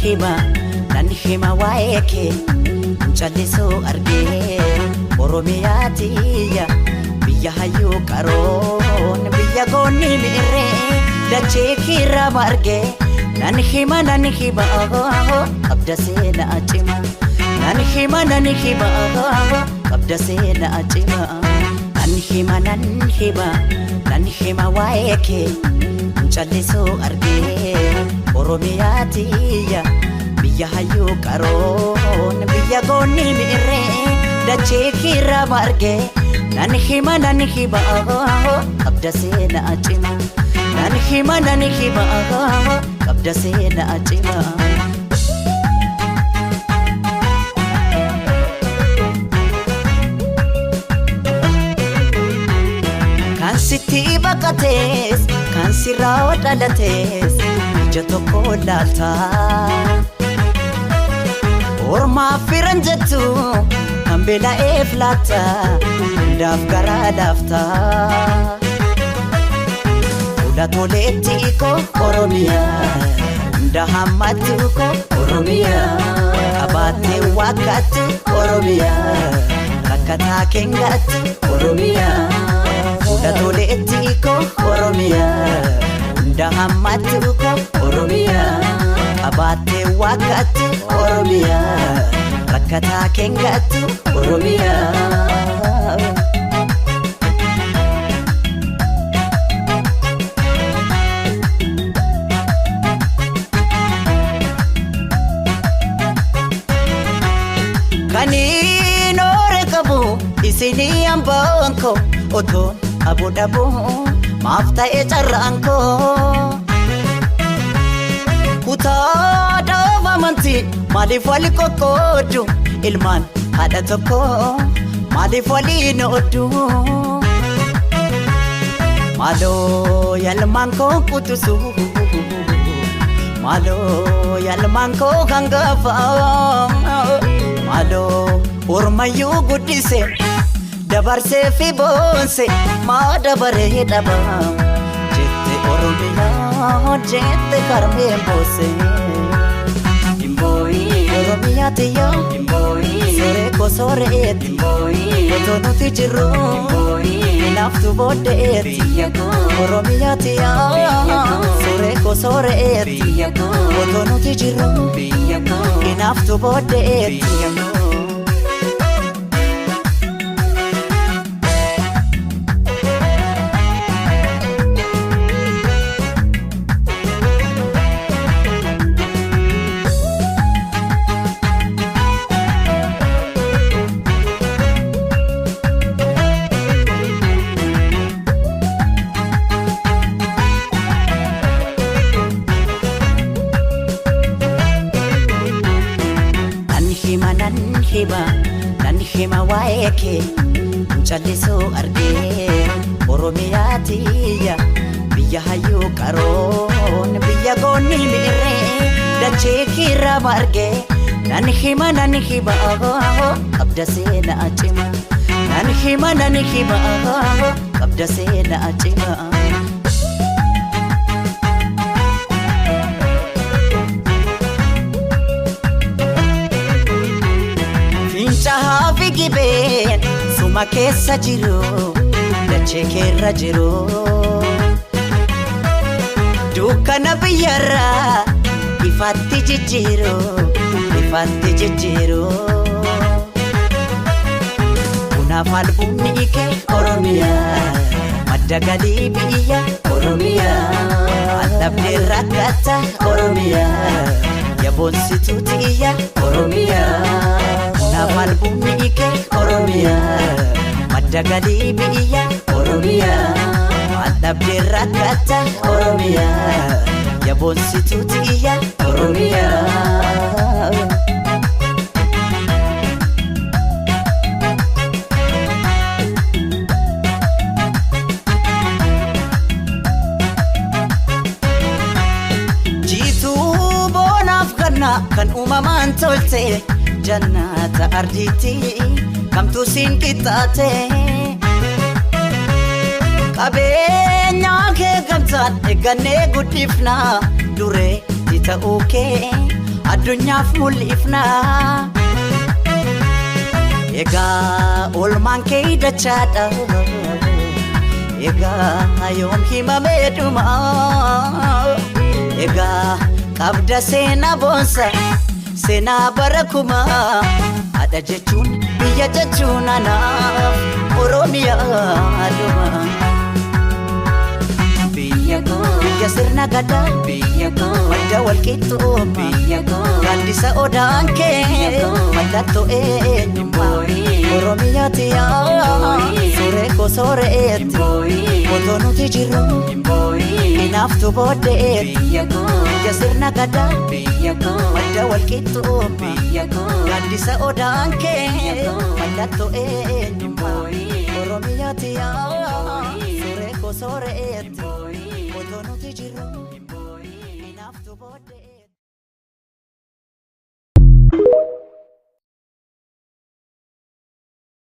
hima waeke Jalliso arge Oromiyaatiya Biyya hayyuu qaroon biyya goonni mirre Dachee kirra marge Nan hima Qabda seenaa cima Nan hima Qabda seenaa cima Nan hima waeke Jalliso arge Oromiyaatiya Biyya hayyuu qaroon biyya goonni mirre Dachee kirra marge Nan hima Qabda seenaa cima Nan hima Qabda seenaa cima Kan sitti baqatees kan sirraa dhalatees ija tokko laalta Ormaa firan jettu kan beela'eef laata hundaaf garaa laafta Fuula toleetti ko Oromiyaa hunda hammatu ko Oromiyaa Abaattee wakkatti Oromiyaa rakkataa keenyatti Oromiyaa Fuula toleetti ko Oromiyaa hunda hammatu ko Oromiyaa Abaattee wakkatti Oromiyaa rakkataa keenyatti Oromiyaa Kaniin oore qabu isinii hambaan koo otoon aboo dhabuu maaf ta'e carraan koo Kutaa dhaabamanti maaliif wali qoqqoodu ilmaan haadha tokko maaliif waliin ooddu Maaloo yaalmaan koo kutusu Maaloo yaalmaan koo hangafa Maaloo ormayyuu guddise dabarsee fi boonse maa dabaree dhaba Jette Oromiyaa jette karmeen boose Imboyi Oromiyaatiya Imboyi Sore ko soreeti Imboyi Otoo nuti jirru Imboyi Naaftu booddeeti Oromiyaatiya Sore ko soreeti Otoo nuti jirru Naaftu booddeeti Nan hima waeke Jalliso arge Oromiyaatiya Biyya hayyuu qaroon biyya goonni mirre Dachee kirra marge Nan hima Qabda seenaa cima Nan hima Qabda seenaa cima Fincahaa fi gibeen suma keessa jiru dachee keerra jiru Dukkana biyyarraa ifaatti jijjiiru Kunaaf albuunni kee Oromiyaa madda galii biyya Oromiyaa Allabdee rakkata Oromiyaa yaboonsituu tiyya Oromiyaa Kunaaf albuunni kee Oromiyaa madda galii biyya Oromiyaa Allabdee rakkata Oromiyaa yaboonsituu tiyya Oromiyaa Kan uumamaan tolte jannata ardiitti kamtu siin qixxaate qabeenyaa kee gamtaan eeggannee guddifna duree ta'uu kee addunyaaf mul'ifna egaa olmaan kee dachaadha egaa yoom himamee dhuma egaa qabda seenaa boonsa seenaa bara kuma haadha jechuun biyya jechuun anaaf Oromiyaa dhuma biyya sirna gadaa madda walqixxuu gaaddisa odaan kee mallattoo eenyummaa Oromiyaati suuree koo sooreetti otoo nuti jirru hinaaftu booddeetti biyya sirna gadaa madda walqixxuu gaaddisa odaan kee mallattoo eenyummaa Oromiyaati suuree koo sooreetti otoo nuti jirru